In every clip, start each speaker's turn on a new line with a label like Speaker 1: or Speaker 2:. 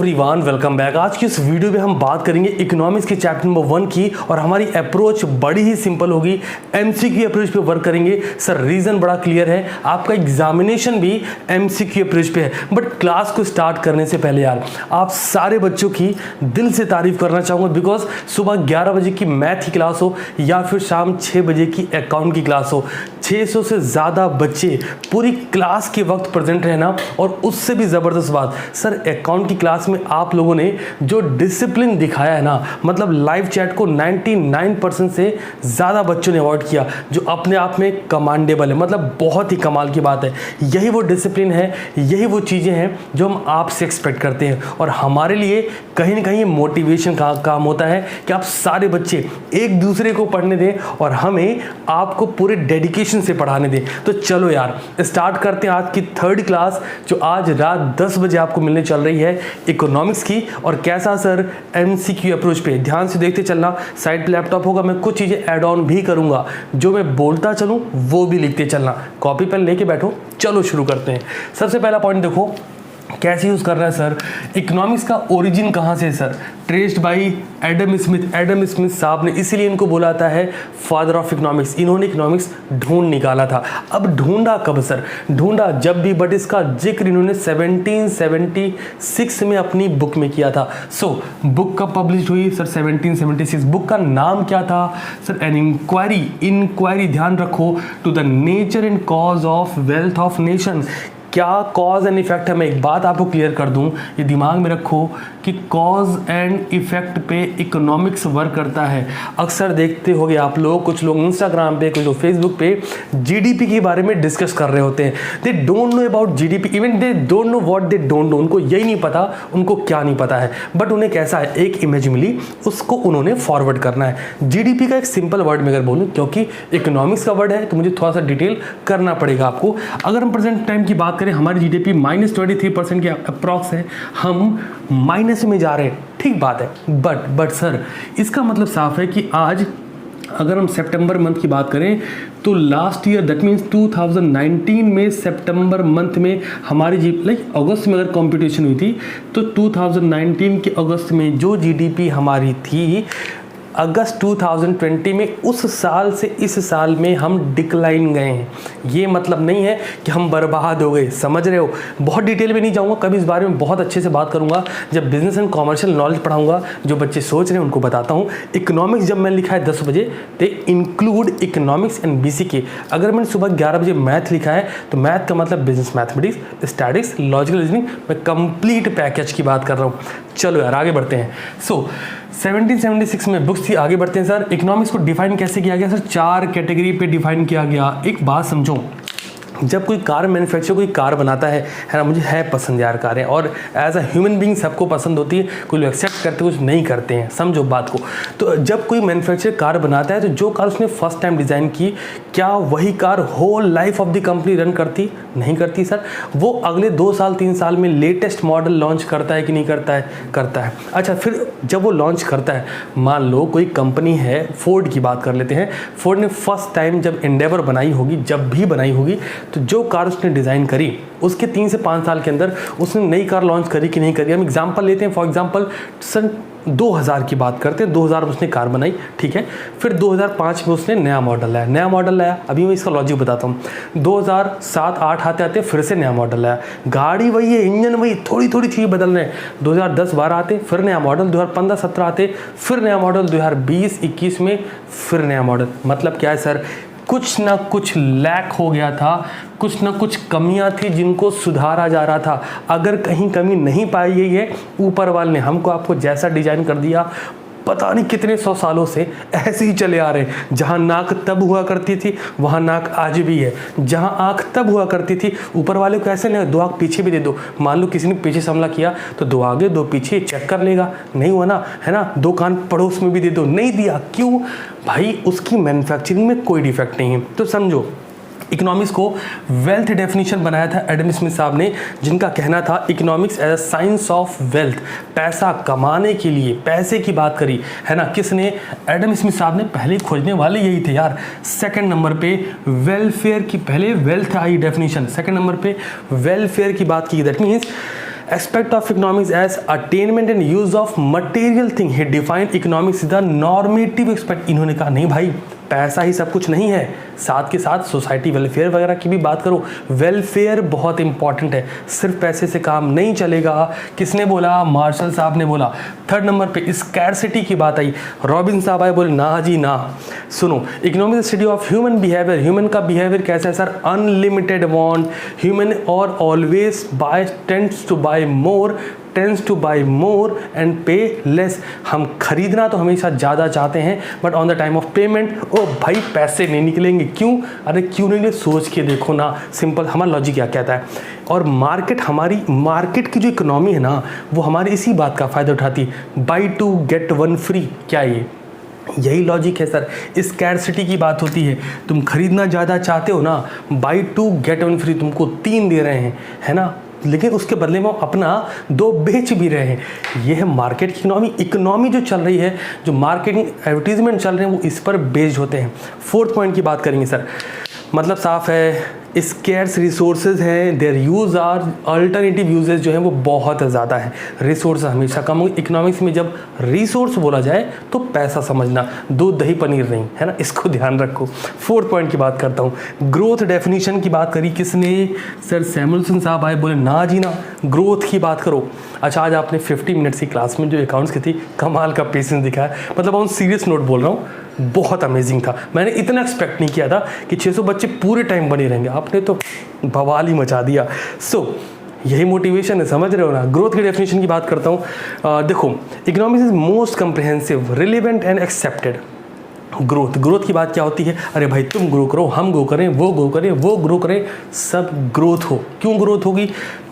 Speaker 1: Everyone, welcome back. आज की इस वीडियो में हम बात करेंगे इकोनॉमिक्स के चैप्टर नंबर 1 की और हमारी अप्रोच बड़ी ही सिंपल होगी। एमसीक्यू अप्रोच पे वर्क करेंगे। सर रीजन बड़ा क्लियर है, आपका एग्जामिनेशन भी एमसीक्यू अप्रोच पे है। बट क्लास को स्टार्ट करने से पहले यार आप सारे बच्चों की दिल से तारीफ करना चाहूँगा, बिकॉज सुबह 11 बजे की मैथ की क्लास हो या फिर शाम 6 बजे की अकाउंट की क्लास हो, 600 से ज़्यादा बच्चे पूरी क्लास के वक्त प्रेजेंट रहना। और उससे भी ज़बरदस्त बात सर, अकाउंट की क्लास में आप लोगों ने जो डिसिप्लिन दिखाया है ना, मतलब लाइव चैट को 99% से ज़्यादा बच्चों ने अवॉइड किया, जो अपने आप में कमांडेबल है। मतलब बहुत ही कमाल की बात है। यही वो डिसिप्लिन है, यही वो चीज़ें हैं जो हम आपसे एक्सपेक्ट करते हैं। और हमारे लिए कहीं ना कहीं मोटिवेशन का काम होता है कि आप सारे बच्चे एक दूसरे को पढ़ने दें और हमें आपको पूरे डेडिकेशन से पढ़ाने दें। तो चलो यार स्टार्ट करते हैं आज की थर्ड क्लास, जो आज रात 10 बजे आपको मिलने चल रही है इकोनॉमिक्स की। और कैसा सर, एमसीक्यू अप्रोच पे ध्यान से देखते चलना। साइड पे लैपटॉप होगा, मैं कुछ चीज़ें ऐड ऑन भी करूंगा, जो मैं बोलता चलूँ वो भी लिखते चलना। कॉपी पेन लेके बैठो, चलो शुरू करते हैं। सबसे पहला पॉइंट देखो कैसे यूज़ कर रहा है सर। इकोनॉमिक्स का ओरिजिन कहाँ से है sir? Traced by Adam Smith. Adam Smith साहब ने, इसीलिए इनको बोला जाता है फादर ऑफ इकोनॉमिक्स। इन्होंने इकोनॉमिक्स ढूंढ निकाला था। अब ढूंढा कब सर? ढूंढा जब भी, बट इसका जिक्र इन्होंने 1776 में अपनी बुक में किया था। सो बुक कब पब्लिश हुई सर? 1776। बुक का नाम क्या था सर? एन इंक्वायरी, ध्यान रखो, to the nature and cause of wealth of nation. क्या कॉज एंड इफेक्ट है? मैं एक बात आपको क्लियर कर दूं, ये दिमाग में रखो कि कॉज एंड इफेक्ट पे इकोनॉमिक्स वर्क करता है। अक्सर देखते होंगे आप लोग, कुछ लोग इंस्टाग्राम पे, कुछ लोग फेसबुक पे जीडीपी के बारे में डिस्कस कर रहे होते हैं। They don't know about GDP, even they don't know what they don't know. उनको यही नहीं पता उनको क्या नहीं पता है, बट उन्हें कैसा है, एक इमेज मिली, उसको उन्होंने फॉरवर्ड करना है। जीडीपी का एक सिंपल वर्ड में अगर बोलूँ, क्योंकि इकोनॉमिक्स का वर्ड है तो मुझे थोड़ा सा डिटेल करना पड़ेगा आपको। अगर हम प्रेजेंट टाइम की बात, हमारी जीडीपी -23% के अप्रॉक्स है, हम माइनस में जा रहे हैं, ठीक बात है। बट सर इसका मतलब साफ है कि आज अगर हम सितंबर मंथ की बात करें तो लास्ट ईयर, दैट मीन्स 2019 में सितंबर मंथ में हमारी अगस्त में अगर कंपटीशन हुई थी तो 2019 के अगस्त में जो जीडीपी हमारी थी, अगस्त 2020 में उस साल से इस साल में हम डिक्लाइन गए हैं। ये मतलब नहीं है कि हम बर्बाद हो गए, समझ रहे हो। बहुत डिटेल में नहीं जाऊंगा, कभी इस बारे में बहुत अच्छे से बात करूंगा जब बिजनेस एंड कॉमर्शियल नॉलेज पढ़ाऊंगा। जो बच्चे सोच रहे हैं उनको बताता हूँ। इकोनॉमिक्स जब मैंने लिखा है 10 बजे, तो इंक्लूड इकोनॉमिक्स एंड बीसीके। अगर मैंने सुबह 11 बजे मैथ लिखा है तो मैथ का मतलब business mathematics, statics, logical reasoning, मैं कंप्लीट पैकेज की बात कर रहा हूँ। चलो यार आगे बढ़ते हैं। 1776 में बुक्स थी। आगे बढ़ते हैं सर। इकोनॉमिक्स को डिफाइन कैसे किया गया सर? 4 कैटेगरी पे डिफाइन किया गया। एक बात समझो, जब कोई कार मैन्युफैक्चर कोई कार बनाता है ना, मुझे है पसंद यार कारें, और एज अ ह्यूमन बीइंग सबको पसंद होती है। कुछ लोग एक्सेप्ट करते हैं, कुछ नहीं करते हैं, समझो बात को। तो जब कोई मैन्युफैक्चर कार बनाता है तो जो कार उसने फर्स्ट टाइम डिज़ाइन की, क्या वही car whole life of the company run करती? नहीं करती सर। वो अगले 2 साल 3 साल में लेटेस्ट मॉडल लॉन्च करता है कि नहीं करता है? करता है। अच्छा, फिर जब वो लॉन्च करता है, मान लो कोई कंपनी है, फोर्ड की बात कर लेते हैं। फोर्ड ने फर्स्ट टाइम जब एंडेवर बनाई होगी, जब भी बनाई होगी, तो जो कार उसने डिज़ाइन करी उसके 3 से 5 साल के अंदर उसने नई कार लॉन्च करी कि नहीं करी? हम एग्जांपल लेते हैं, फॉर एग्जांपल सन 2000 की बात करते हैं। 2000 में उसने कार बनाई, ठीक है। फिर 2005 में उसने नया मॉडल लाया। अभी मैं इसका लॉजिक बताता हूँ। 2007-8 आते आते फिर से नया मॉडल लाया। गाड़ी वही है, इंजन वही, थोड़ी थोड़ी चीज़ बदल रहे हैं। 2010-12 आते फिर नया मॉडल, 2015-17 आते फिर नया मॉडल, 2020-21 में फिर नया मॉडल। मतलब क्या है सर? कुछ ना कुछ लैक हो गया था, कुछ ना कुछ कमियां थी जिनको सुधारा जा रहा था। अगर कहीं कमी नहीं पाई गई है, ऊपर वाले ने हमको आपको जैसा डिजाइन कर दिया, पता नहीं कितने 100 सालों से ऐसे ही चले आ रहे हैं। जहाँ नाक तब हुआ करती थी वहाँ नाक आज भी है। जहाँ आँख तब हुआ करती थी, ऊपर वाले को ऐसे नहीं, 2 आँख पीछे भी दे दो। मान लो किसी ने पीछे से हमला किया तो 2 आगे 2 पीछे चेक कर लेगा, नहीं हुआ ना, है ना। 2 कान पड़ोस में भी दे दो, नहीं दिया, क्यों भाई? उसकी मैन्युफैक्चरिंग में कोई डिफेक्ट नहीं है। तो समझो, इकोनॉमिक्स को वेल्थ डेफिनेशन बनाया था एडम स्मिथ साहब ने, जिनका कहना था economics as a science of wealth. पैसा कमाने के लिए पैसे की बात करी, है ना, किसने? एडम स्मिथ साहब ने। पहले खोजने वाले यही थे यार। सेकंड नंबर पे वेलफेयर की, पहले वेल्थ आई डेफिनेशन, सेकंड नंबर पे वेलफेयर की बात की। That means aspect of economics as attainment and use of material thing. He define economics the normative aspect. इन्होंने कहा नहीं भाई पैसा ही सब कुछ नहीं है, साथ के साथ सोसाइटी वेलफेयर वगैरह की भी बात करो। वेलफेयर बहुत इंपॉर्टेंट है, सिर्फ पैसे से काम नहीं चलेगा। किसने बोला? मार्शल साहब ने बोला। थर्ड नंबर पे स्कैरसिटी की बात आई, रॉबिन साहब आए बोले ना जी ना। सुनो, economic study of human behaviour. Human का बिहेवियर कैसा है सर? अनलिमिटेड वांट, ह्यूमन और always buy tends to buy more, tends to buy more and pay less. हम खरीदना तो हमेशा ज़्यादा चाहते हैं but on the time of payment ओ भाई पैसे नहीं निकलेंगे। क्यों? अरे क्यों नहीं? सोच के देखो ना, सिंपल हमारा लॉजिक क्या कहता है। और मार्केट, हमारी मार्केट की जो इकोनॉमी है ना वो हमारी इसी बात का फ़ायदा उठाती है, buy two get one free. क्या ये यही लॉजिक है सर। स्कैरसिटी की बात होती है, तुम खरीदना ज़्यादा चाहते हो ना, buy two get one free तुमको 3 दे रहे हैं, है ना, लेकिन उसके बदले में अपना 2 बेच भी रहे हैं। यह है मार्केट की इकोनॉमी। इकोनॉमी जो चल रही है, जो मार्केटिंग एडवर्टीजमेंट चल रहे हैं वो इस पर बेस्ड होते हैं। फोर्थ पॉइंट की बात करेंगे सर, मतलब साफ है स्केर्स रिसोर्सेज हैं, their use are alternative uses जो है वो बहुत ज़्यादा है। रिसोर्स हमेशा कम होंगे। इकोनॉमिक्स में जब रिसोर्स बोला जाए तो पैसा समझना, दूध दही पनीर नहीं, है ना, इसको ध्यान रखो। फोर्थ पॉइंट की बात करता हूँ, ग्रोथ डेफिनेशन की बात करी किसने? सर सैमुअलसन साहब आए बोले ना जी ना, ग्रोथ की बात करो। अच्छा, आज आपने 50 मिनट्स की क्लास में जो अकाउंट्स की थी कमाल का पेशेंस दिखाया, मतलब ऑन सीरियस नोट बोल रहा हूँ, बहुत अमेजिंग था। मैंने इतना एक्सपेक्ट नहीं किया था कि 600 बच्चे पूरे टाइम बने रहेंगे, आपने तो बवाल ही मचा दिया। यही मोटिवेशन है, समझ रहे हो ना। ग्रोथ की डेफिनेशन की बात करता हूँ। देखो, economics is most comprehensive, relevant and accepted. Growth की बात क्या होती है? अरे भाई तुम ग्रो करो, हम ग्रो करें, वो ग्रो करें, वो ग्रो करें, सब ग्रोथ हो। क्यों ग्रोथ होगी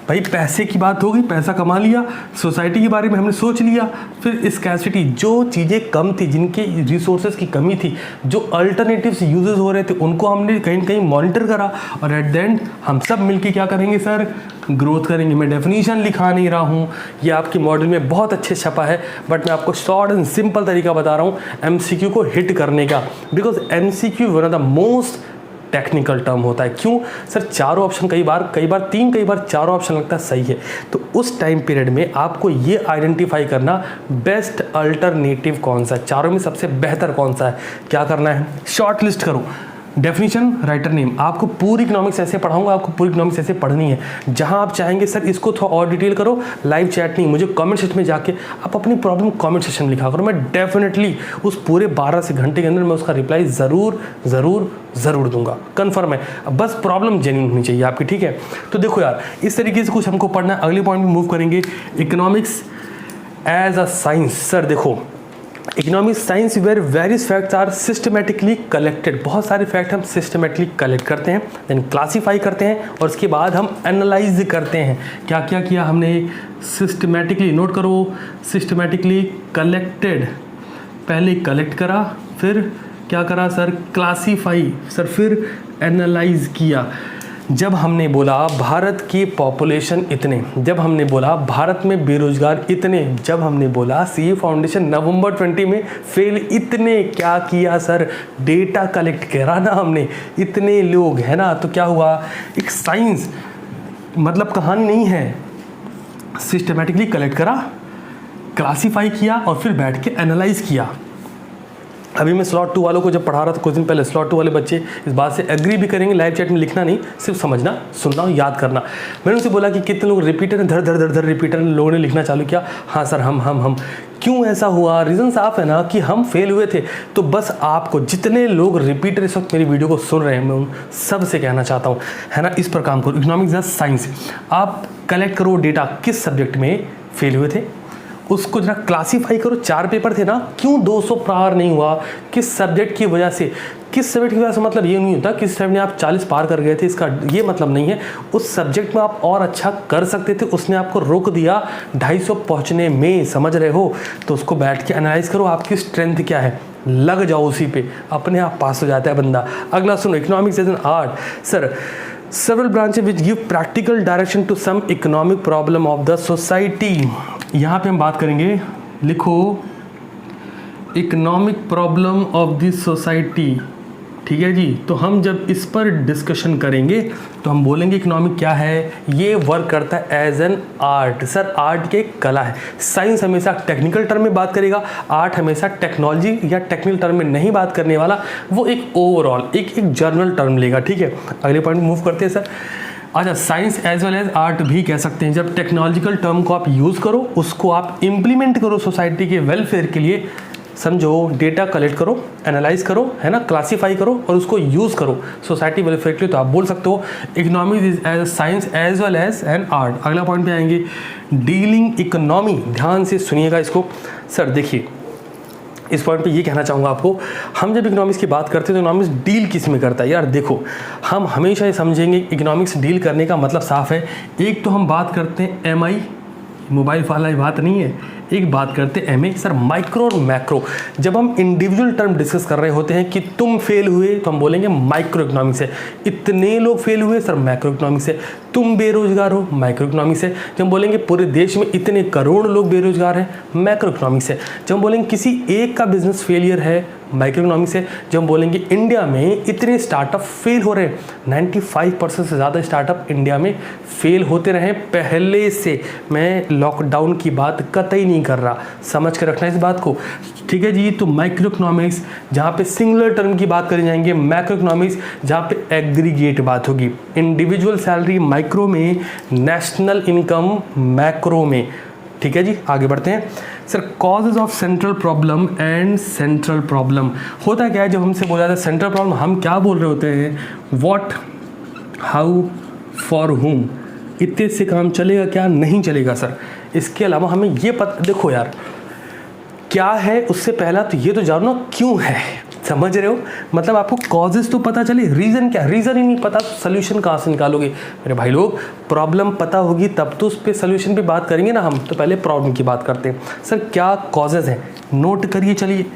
Speaker 1: भाई? पैसे की बात होगी, पैसा कमा लिया, सोसाइटी के बारे में हमने सोच लिया, फिर स्कैरसिटी, जो चीज़ें कम थी, जिनके रिसोर्सेज की कमी थी, जो अल्टरनेटिव्स यूजेस हो रहे थे, उनको हमने कहीं ना कहीं मॉनिटर करा और एट द एंड हम सब मिलके क्या करेंगे सर? ग्रोथ करेंगे। मैं डेफिनेशन लिखा नहीं रहा हूँ, ये आपके मॉडल में बहुत अच्छे छपा है, बट मैं आपको शॉर्ट एंड सिंपल तरीका बता रहा हूँ MCQ को हिट करने का, because MCQ one of the most technical term होता है। क्यों सर? 4 ऑप्शन, कई बार 3, कई बार 4 ऑप्शन लगता है, सही है। तो उस टाइम पीरियड में आपको ये आइडेंटिफाई करना बेस्ट अल्टरनेटिव कौन सा है, चारों में सबसे बेहतर कौन सा है। क्या करना है? शॉर्ट लिस्ट करो, डेफिनेशन, राइटर नेम। आपको पूरी इकोनॉमिक्स ऐसे पढ़ाऊंगा, आपको पूरी इकोनॉमिक्स ऐसे पढ़नी है। जहां आप चाहेंगे सर इसको थोड़ा और डिटेल करो, लाइव चैट नहीं, मुझे कमेंट सेक्शन में जाके आप अपनी प्रॉब्लम कमेंट सेक्शन में लिखा करो। मैं डेफिनेटली उस पूरे 12 से घंटे के अंदर मैं उसका रिप्लाई ज़रूर दूंगा, कन्फर्म है। अब बस प्रॉब्लम जेन्युइन होनी चाहिए आपकी, ठीक है। तो देखो यार, इस तरीके से कुछ हमको पढ़ना है। अगले पॉइंट में मूव करेंगे, economics as a science. Sir देखो, economic science where various facts are systematically collected. बहुत सारे फैक्ट हम सिस्टमेटिकली कलेक्ट करते हैं, देन क्लासीफाई करते हैं और उसके बाद हम एनालाइज करते हैं। क्या क्या किया हमने? सिस्टमेटिकली, नोट करो, सिस्टमेटिकली कलेक्टेड, पहले कलेक्ट करा, फिर क्या करा सर? क्लासीफाई, सर फिर एनालाइज किया। जब हमने बोला भारत की पॉपुलेशन इतने, जब हमने बोला भारत में बेरोजगार इतने, जब हमने बोला CA फाउंडेशन नवंबर 20 में फेल इतने, क्या किया सर? डेटा कलेक्ट करा ना हमने, इतने लोग, है ना। तो क्या हुआ? एक साइंस, मतलब कहानी नहीं है, सिस्टमेटिकली कलेक्ट करा, क्लासीफाई किया और फिर बैठ के एनालाइज किया। अभी मैं स्लॉट 2 वालों को जब पढ़ा रहा था कुछ दिन पहले, स्लॉट 2 वाले बच्चे इस बात से एग्री भी करेंगे, लाइव चैट में लिखना नहीं, सिर्फ समझना, सुनना, याद करना। मैंने उनसे बोला कि कितने लोग रिपीटर हैं, धर रिपीटर लोगों ने लिखना चालू किया। हाँ सर, हम। क्यों ऐसा हुआ? रीज़न साफ है ना कि हम फेल हुए थे। तो बस आपको, जितने लोग रिपीटर इस वक्त मेरी वीडियो को सुन रहे हैं, मैं उन सब से कहना चाहता हूँ, है ना, इस पर काम करो। इकोनॉमिक्स एज साइंस, आप कलेक्ट करो डेटा, किस सब्जेक्ट में फेल हुए थे, उसको जरा क्लासीफाई करो। 4 पेपर थे ना, क्यों 200 पार नहीं हुआ, किस सब्जेक्ट की वजह से, किस सब्जेक्ट की वजह से, मतलब ये नहीं होता किस सब्जेक्ट में आप 40 पार कर गए थे, इसका ये मतलब नहीं है। उस सब्जेक्ट में आप और अच्छा कर सकते थे, उसने आपको रोक दिया 250 पहुंचने में, समझ रहे हो। तो उसको बैठ के एनालाइज करो, आपकी स्ट्रेंथ क्या है, लग जाओ उसी पे, अपने आप पास हो जाता है बंदा। अगला सुनो, economics as an art. Sir several branches which give practical direction to some economic problem of the society। यहाँ पे हम बात करेंगे, लिखो economic problem of the society, ठीक है जी। तो हम जब इस पर डिस्कशन करेंगे तो हम बोलेंगे इकोनॉमिक क्या है, ये वर्क करता है as an art. Sir art की एक कला है। साइंस हमेशा टेक्निकल टर्म में बात करेगा, आर्ट हमेशा टेक्नोलॉजी या टेक्निकल टर्म में नहीं बात करने वाला, वो एक ओवरऑल एक जनरल टर्म लेगा। ठीक है, अगले पॉइंट मूव करते हैं सर। अच्छा, science as well as art भी कह सकते हैं। जब टेक्नोलॉजिकल टर्म को आप यूज़ करो, उसको आप इम्प्लीमेंट करो सोसाइटी के वेलफेयर के लिए, समझो डेटा कलेक्ट करो, एनालाइज करो, है ना, क्लासीफाई करो और उसको यूज़ करो सोसाइटी वेलफेयर के लिए, तो आप बोल सकते हो economics is as science as well as an art. अगला पॉइंट पे आएंगे, डीलिंग इकोनॉमी। ध्यान से सुनिएगा इसको। सर देखिए, इस पॉइंट पे ये कहना चाहूँगा आपको, हम जब इकोनॉमिक्स की बात करते हैं तो इकोनॉमिक्स डील किस में करता है। यार देखो, हम हमेशा ये समझेंगे इकोनॉमिक्स डील करने का मतलब साफ है। एक तो हम बात करते हैं MI, मोबाइल वाला बात नहीं है, एक बात करते हैं MA। सर माइक्रो और मैक्रो, जब हम इंडिविजुअल टर्म डिस्कस कर रहे होते हैं कि तुम फेल हुए तो हम बोलेंगे माइक्रो इकोनॉमिक्स है, इतने लोग फेल हुए सर मैक्रो इकोनॉमिक्स है, तुम बेरोजगार हो माइक्रो इकोनॉमिक्स है, जब हम बोलेंगे पूरे देश में इतने करोड़ लोग बेरोजगार हैं मैक्रो इकोनॉमिक्स है, जब हम बोलेंगे किसी एक का बिजनेस फेलियर है माइक्रो इकोनॉमिक्स है, जब हम बोलेंगे इंडिया में इतने स्टार्टअप फेल हो रहे हैं, 95% से ज़्यादा स्टार्टअप इंडिया में फेल होते रहे पहले से। मैं लॉकडाउन की बात कतई नहीं कर रहा, समझ के रखना इस बात को, ठीक है जी। तो माइक्रो इकोनॉमिक्स जहाँ पे सिंगुलर टर्म की बात करी जाएंगे, मैक्रो इकोनॉमिक्स जहाँ पे एग्रीगेट बात होगी, इंडिविजुअल सैलरी माइक्रो में, नेशनल इनकम मैक्रो में। ठीक है जी, आगे बढ़ते हैं। Sir causes of central problem and central problem होता क्या है, जब हमसे बोला जाता है सेंट्रल प्रॉब्लम, हम क्या बोल रहे होते हैं, व्हाट, हाउ, फॉर हुम, इतने से काम चलेगा क्या, नहीं चलेगा सर। इसके अलावा हमें ये पता, देखो यार क्या है, उससे पहला तो ये तो जानो क्यों है, समझ रहे हो, मतलब आपको कॉजेज तो पता चले, रीज़न क्या, रीज़न ही नहीं पता तो सोल्यूशन कहाँ से निकालोगे मेरे भाई लोग। प्रॉब्लम पता होगी तब तो उस पर सोल्यूशन पे बात करेंगे ना हम, तो पहले प्रॉब्लम की बात करते हैं। सर क्या कॉजेज हैं, नोट करिए, चलिए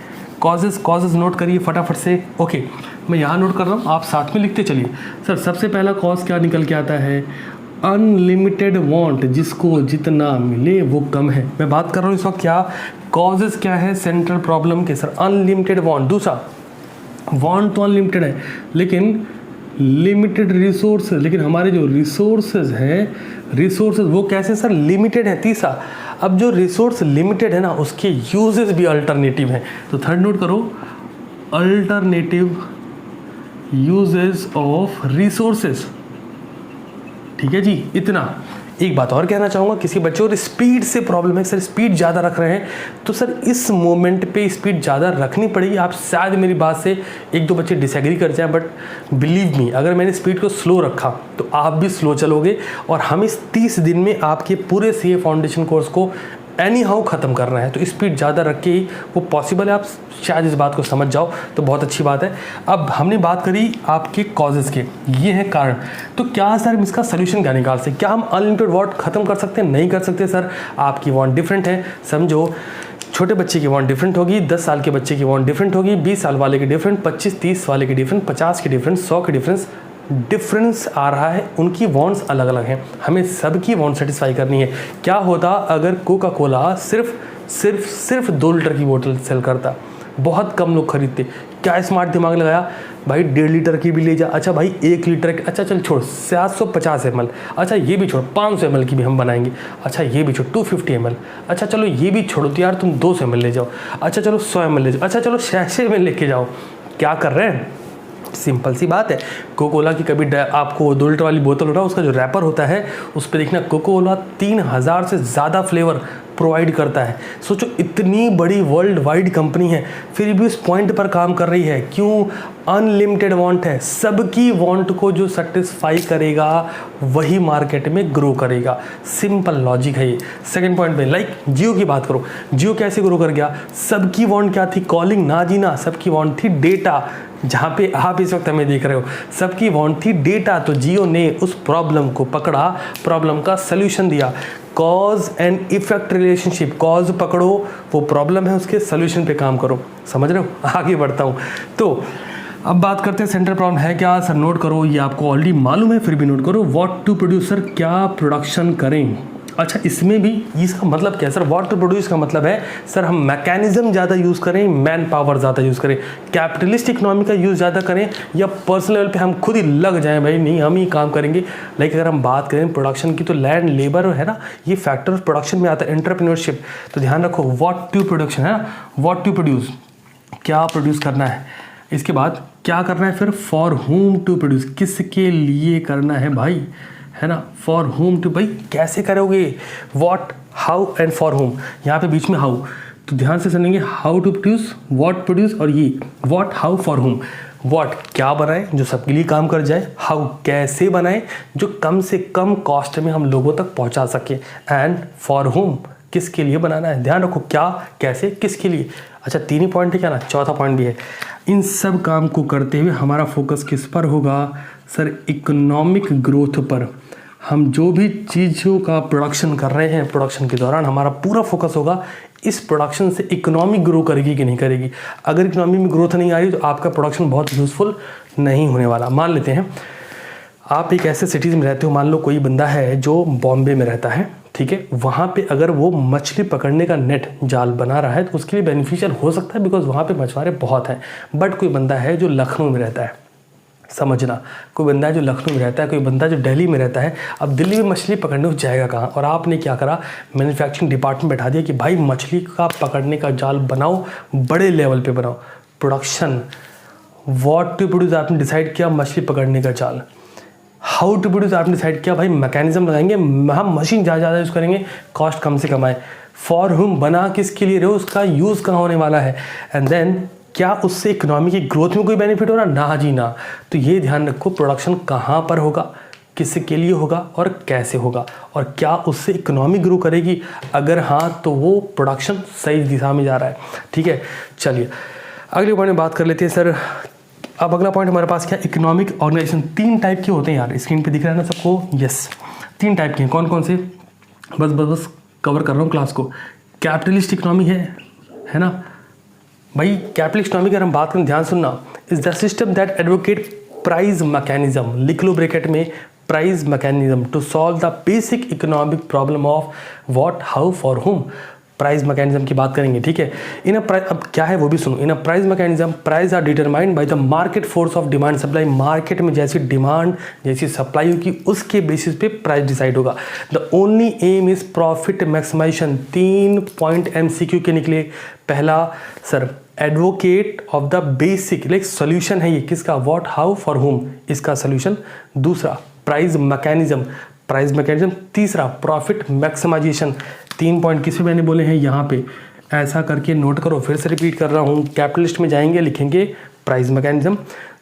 Speaker 1: कॉजेज नोट करिए फटाफट से। ओके, मैं यहाँ नोट कर रहा हूँ, आप साथ में लिखते चलिए। सर सबसे पहला कॉज क्या निकल के आता है, अनलिमिटेड वांट, जिसको जितना मिले वो कम है। मैं बात कर रहा हूँ इस वक्त क्या कॉजेज क्या है सेंट्रल प्रॉब्लम के, सर अनलिमिटेड वांट। दूसरा, वांट तो अनलिमिटेड है लेकिन लिमिटेड रिसोर्स, लेकिन हमारे जो रिसोर्सेज हैं, रिसोर्सेज वो कैसे सर, लिमिटेड है। तीसरा, अब जो रिसोर्स लिमिटेड है ना, उसके यूजेस भी अल्टरनेटिव हैं। तो थर्ड नोट करो, अल्टरनेटिव यूजेस ऑफ रिसोर्सेज। ठीक है जी, इतना। एक बात और कहना चाहूँगा, किसी बच्चे को स्पीड से प्रॉब्लम है, सर स्पीड ज़्यादा रख रहे हैं, तो सर इस मोमेंट पे स्पीड ज़्यादा रखनी पड़ेगी। आप शायद मेरी बात से एक दो बच्चे डिसएग्री कर जाएं, बट बिलीव मी, अगर मैंने स्पीड को स्लो रखा तो आप भी स्लो चलोगे, और हम इस 30 दिन में आपके पूरे CA फाउंडेशन कोर्स को एनी हाउ ख़त्म करना है, तो स्पीड ज़्यादा रख के ही वो पॉसिबल है। आप शायद इस बात को समझ जाओ तो बहुत अच्छी बात है। अब हमने बात करी आपके कॉजेज़ के, ये है कारण, तो क्या सर हम इसका सोल्यूशन क्या निकाल सकते, क्या हम अनलिमिटेड वांट ख़त्म कर सकते हैं, नहीं कर सकते सर। आपकी वांट डिफरेंट है, समझो छोटे बच्चे की वांट डिफरेंट होगी, 10 साल के बच्चे की वांट डिफरेंट होगी, 20 साल वाले की डिफरेंट, 25-30 वाले की डिफरेंट, 50 की डिफरेंट, 100 की डिफरेंस आ रहा है, उनकी वांट्स अलग अलग हैं, हमें सबकी वांट सेटिस्फाई करनी है। क्या होता अगर कोका कोला सिर्फ 2 लीटर की बोतल सेल करता, बहुत कम लोग खरीदते, क्या स्मार्ट दिमाग लगाया भाई 1.5 लीटर की भी ले जा, अच्छा भाई 1 लीटर की, अच्छा चल छोड़ 750 ml, अच्छा ये भी छोड़ 500 ml की भी हम बनाएंगे, अच्छा ये भी छोड़ 250 ml, अच्छा चलो ये भी छोड़ो तो यार तुम 200 ml ले जाओ, अच्छा चलो 100 ml ले जाओ, अच्छा चलो 600 ml लेके जाओ। क्या कर रहे हैं, सिंपल सी बात है। कोका कोला की कभी आपको 2 लीटर वाली बोतल उठाओ, उसका जो रैपर होता है उस पर देखना कोका कोला 3000 से ज़्यादा फ्लेवर प्रोवाइड करता है। सोचो इतनी बड़ी वर्ल्ड वाइड कंपनी है, फिर भी उस पॉइंट पर काम कर रही है, क्यों, अनलिमिटेड वांट है, सबकी वांट को जो सेटिस्फाई करेगा वही मार्केट में ग्रो करेगा, सिंपल लॉजिक है ये। सेकंड पॉइंट पे लाइक जियो की बात करो, जियो कैसे ग्रो कर गया, सबकी वांट क्या थी, कॉलिंग ना जीना, सबकी वांट थी डेटा, जहाँ पे आप इस वक्त हमें देख रहे हो, सबकी वांट थी डेटा, तो जियो ने उस प्रॉब्लम को पकड़ा, प्रॉब्लम का सल्यूशन दिया। Cause and effect relationship, cause पकड़ो, वो प्रॉब्लम है, उसके सल्यूशन पे काम करो, समझ रहे हो। आगे बढ़ता हूँ, तो अब बात करते हैं सेंट्रल प्रॉब्लम है क्या, सर नोट करो, ये आपको ऑलरेडी मालूम है फिर भी नोट करो। व्हाट टू प्रोड्यूसर, क्या प्रोडक्शन करें, अच्छा, इसमें भी इसका मतलब क्या है सर? व्हाट टू प्रोड्यूस का मतलब है सर हम मैकेनिज्म ज़्यादा यूज़ करें, मैन पावर ज़्यादा यूज़ करें, कैपिटलिस्ट इकोनॉमी का यूज़ ज़्यादा करें, या पर्सनल लेवल पे हम खुद ही लग जाएं भाई नहीं हम ही काम करेंगे। लाइक अगर हम बात करें प्रोडक्शन की तो लैंड, लेबर है ना, ये फैक्टर प्रोडक्शन में आता है, एंटरप्रेन्योरशिप। तो ध्यान रखो व्हाट टू प्रोडक्शन है ना, व्हाट टू प्रोड्यूस, क्या प्रोड्यूस करना है। इसके बाद क्या करना है फिर? फॉर होम टू प्रोड्यूस, किसके लिए करना है भाई, है ना, फॉर होम टू। भाई कैसे करोगे? What, how and for whom, यहाँ पे बीच में हाउ, तो ध्यान से सुनेंगे। How to produce, what produce, और ये what, how, for whom. What क्या बनाए जो सबके लिए काम कर जाए, हाउ कैसे बनाए जो कम से कम कॉस्ट में हम लोगों तक पहुंचा सके, एंड फॉर होम किसके लिए बनाना है। ध्यान रखो क्या, कैसे, किसके लिए। अच्छा 3 ही पॉइंट है क्या ना, चौथा पॉइंट भी है। इन सब काम को करते हुए हमारा फोकस किस पर होगा सर? इकोनॉमिक ग्रोथ पर। हम जो भी चीज़ों का प्रोडक्शन कर रहे हैं, प्रोडक्शन के दौरान हमारा पूरा फोकस होगा इस प्रोडक्शन से इकोनॉमी ग्रो करेगी कि नहीं करेगी। अगर इकोनॉमी में ग्रोथ नहीं आ रही तो आपका प्रोडक्शन बहुत यूज़फुल नहीं होने वाला। मान लेते हैं आप एक ऐसे सिटीज़ में रहते हो, मान लो कोई बंदा है जो बॉम्बे में रहता है, ठीक है, वहाँ पे अगर वो मछली पकड़ने का नेट जाल बना रहा है तो उसके लिए बेनिफिशियल हो सकता है बिकॉज वहाँ पे मछुआरे बहुत हैं। बट कोई बंदा है जो लखनऊ में रहता है, समझना, कोई बंदा है जो लखनऊ में रहता है, कोई बंदा जो दिल्ली में रहता है। अब दिल्ली में मछली पकड़ने को जाएगा कहाँ? और आपने क्या करा, मैन्युफैक्चरिंग डिपार्टमेंट बैठा दिया कि भाई मछली का पकड़ने का जाल बनाओ, बड़े लेवल पे बनाओ। प्रोडक्शन, व्हाट टू प्रोड्यूस आपने डिसाइड किया, मछली पकड़ने का जाल। हाउ टू प्रोड्यूस आपने डिसाइड किया, भाई मैकेनिज्म लगाएंगे, हम मशीन ज़्यादा यूज़ करेंगे, कॉस्ट कम से कम आए। फॉर हुम बना किसके लिए रहे हो, उसका यूज़ कहाँ होने वाला है, एंड देन क्या उससे इकोनॉमी की ग्रोथ में कोई बेनिफिट हो रहा? ना जी ना। तो ये ध्यान रखो प्रोडक्शन कहाँ पर होगा, किसके लिए होगा और कैसे होगा, और क्या उससे इकोनॉमी ग्रो करेगी। अगर हाँ तो वो प्रोडक्शन सही दिशा में जा रहा है। ठीक है, चलिए अगले पॉइंट में बात कर लेते हैं सर। अब अगला पॉइंट हमारे पास क्या, इकोनॉमिक ऑर्गेनाइजेशन। 3 टाइप के होते हैं यार, स्क्रीन पे दिख रहा है ना सबको? यस, 3 टाइप के हैं। कौन कौन से? बस कवर कर रहा हूँ क्लास को। कैपिटलिस्ट इकोनॉमी है ना भाई। कैपिटलिस्ट इकोनॉमी की अगर हम बात करें, ध्यान सुनना, is the system that advocate price mechanism, लिख लो ब्रैकेट में, price mechanism to solve the basic economic problem of what, how, for whom. Price mechanism की बात करेंगे, ठीक है। अब क्या है वो भी सुनो। In a price mechanism, price are determined by the market force of demand supply. Market में जैसी डिमांड, जैसी सप्लाई होगी उसके बेसिस पे प्राइस डिसाइड होगा। The only aim is profit maximisation. 3 point MCQ के निकले। पहला sir, advocate of the basic, like solution है ये किसका, व्हाट, हाउ, फॉर होम, इसका सोल्यूशन। दूसरा प्राइस मैकेनिज्म, प्राइस मैकेनिज्म। तीसरा प्रॉफिट मैक्सिमाइजेशन। 3 पॉइंट किस पे मैंने बोले हैं यहाँ पे, ऐसा करके नोट करो। फिर से रिपीट कर रहा हूँ, कैपिटलिस्ट में जाएंगे, लिखेंगे प्राइस मैकेनिज्म।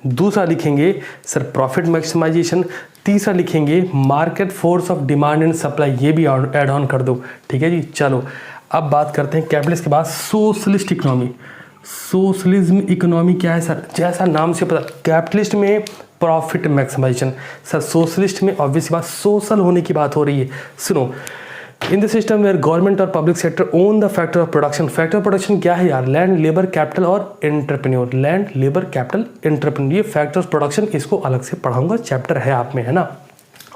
Speaker 1: दूसरा लिखेंगे सर प्रॉफिट मैक्सिमाइजेशन। तीसरा लिखेंगे market force of demand and supply, ये भी ऐड ऑन कर दो। ठीक है जी, चलो अब बात करते हैं कैपिटलिस्ट के बाद सोशलिस्ट इकोनॉमी। सोशलिज्म इकोनॉमी क्या है सर? जैसा नाम से पता, कैपिटलिस्ट में प्रॉफिट मैक्सिमाइजेशन, सर सोशलिस्ट में ऑब्वियस बात सोशल होने की बात हो रही है। सुनो, in the system where government और public sector own the factor of production. Factor of production क्या है यार? लैंड, लेबर, कैपिटल और entrepreneur. Land, labour, capital, entrepreneur, ये फैक्टर ऑफ प्रोडक्शन, इसको अलग से पढ़ाऊंगा, चैप्टर है आप में, है ना।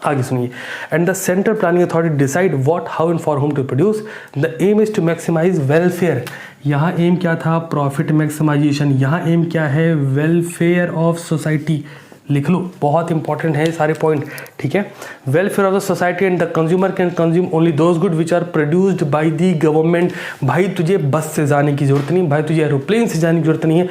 Speaker 1: आगे सुनिए। And the central planning authority decide what, how and for whom to produce. The aim is to maximise welfare. यहाँ एम क्या था? Profit maximisation. यहाँ एम क्या है? Welfare of society. लिख लो, बहुत इंपॉर्टेंट है सारे पॉइंट, ठीक है। Welfare of the society and the consumer can consume only those good which are produced by the government. भाई तुझे बस से जाने की जरूरत नहीं, भाई तुझे एरोप्लेन से जाने की जरूरत नहीं है,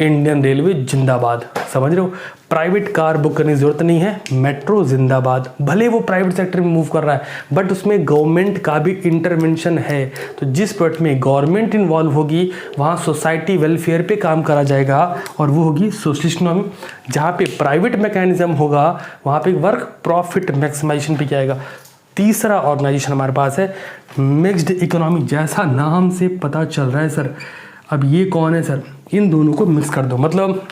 Speaker 1: इंडियन रेलवे जिंदाबाद, समझ रहे हो। प्राइवेट कार बुक करने की जरूरत नहीं है, मेट्रो जिंदाबाद। भले वो प्राइवेट सेक्टर में मूव कर रहा है बट उसमें गवर्नमेंट का भी इंटरवेंशन है। तो जिस प्रोजेक्ट में गवर्नमेंट इन्वॉल्व होगी वहाँ सोसाइटी वेलफेयर पे काम करा जाएगा और वो होगी सोशलिस्ट इकोनॉमी। जहाँ पे प्राइवेट मैकेनिज्म होगा वहाँ पे वर्क प्रॉफिट मैक्सिमाइजेशन पे जाएगा। तीसरा ऑर्गेनाइजेशन हमारे पास है मिक्स्ड इकोनॉमी। जैसा नाम से पता चल रहा है सर, अब ये कौन है सर? इन दोनों को मिक्स कर दो, मतलब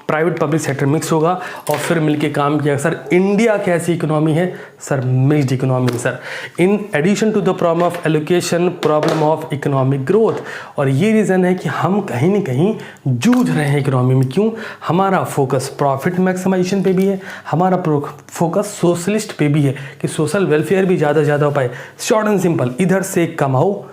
Speaker 1: प्राइवेट पब्लिक सेक्टर मिक्स होगा और फिर मिलके काम किया। सर इंडिया कैसी इकोनॉमी है? सर मिक्स्ड इकोनॉमी है sir. In addition to the problem of allocation, problem of economic growth. और ये रीज़न है कि हम कहीं ना कहीं जूझ रहे हैं इकोनॉमी में। क्यों? हमारा फोकस प्रॉफिट मैक्सिमाइजेशन पे भी है, हमारा फोकस सोशलिस्ट पे भी है कि सोशल वेलफेयर भी ज़्यादा से ज़्यादा हो पाए। शॉर्ट एंड सिंपल, इधर से कमाओ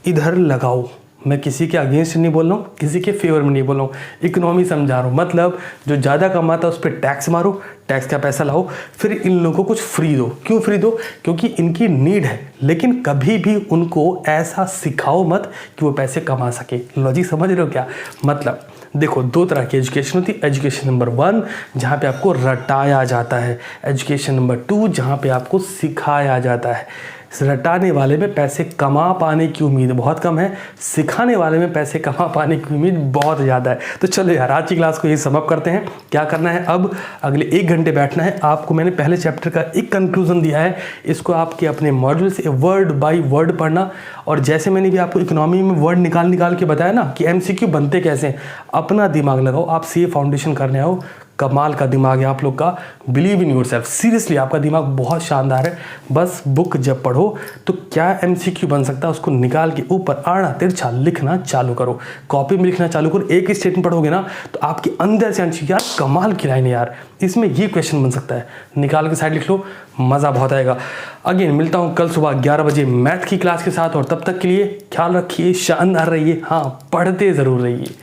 Speaker 1: इधर लगाओ। मैं किसी के अगेंस्ट नहीं बोल रहा हूँ, किसी के फेवर में नहीं बोल रहा हूँ, इकोनॉमी समझा रहा हूँ। मतलब जो ज़्यादा कमाता है उस पर टैक्स मारो, टैक्स का पैसा लाओ, फिर इन लोगों को कुछ फ्री दो। क्यों फ्री दो? क्योंकि इनकी नीड है, लेकिन कभी भी उनको ऐसा सिखाओ मत कि वो पैसे कमा सके। लॉजिक समझ रहे हो क्या? मतलब देखो, दो तरह की एजुकेशन होती है। एजुकेशन नंबर 1 जहाँ पे आपको रटाया जाता है, एजुकेशन नंबर 2 जहाँ पे आपको सिखाया जाता है। रटाने वाले में पैसे कमा पाने की उम्मीद बहुत कम है, सिखाने वाले में पैसे कमा पाने की उम्मीद बहुत ज़्यादा है। तो चलो यार, आज की क्लास को ये समअप करते हैं। क्या करना है अब? अगले 1 घंटे बैठना है आपको। मैंने पहले चैप्टर का एक कंक्लूजन दिया है, इसको आपके अपने मॉड्यूल से वर्ड बाय वर्ड पढ़ना। और जैसे मैंने भी आपको इकोनॉमी में वर्ड निकाल के बताया ना कि MCQ बनते कैसे हैं, अपना दिमाग लगाओ। आप CA फाउंडेशन करने आओ, कमाल का दिमाग है आप लोग का। बिलीव इन योरसेल्फ, सीरियसली आपका दिमाग बहुत शानदार है। बस बुक जब पढ़ो तो क्या MCQ बन सकता है उसको निकाल के ऊपर आड़ा तिरछा लिखना चालू करो, कॉपी में लिखना चालू करो। एक ही स्टेटमेंट पढ़ोगे ना तो आपके अंदर से MCQ, यार कमाल की लाइन है यार, इसमें ये क्वेश्चन बन सकता है, निकाल के साइड लिख लो, मज़ा बहुत आएगा। अगेन मिलता हूँ कल सुबह 11 बजे मैथ की क्लास के साथ, और तब तक के लिए ख्याल रखिए, शानदार रहिए, हाँ पढ़ते ज़रूर रहिए।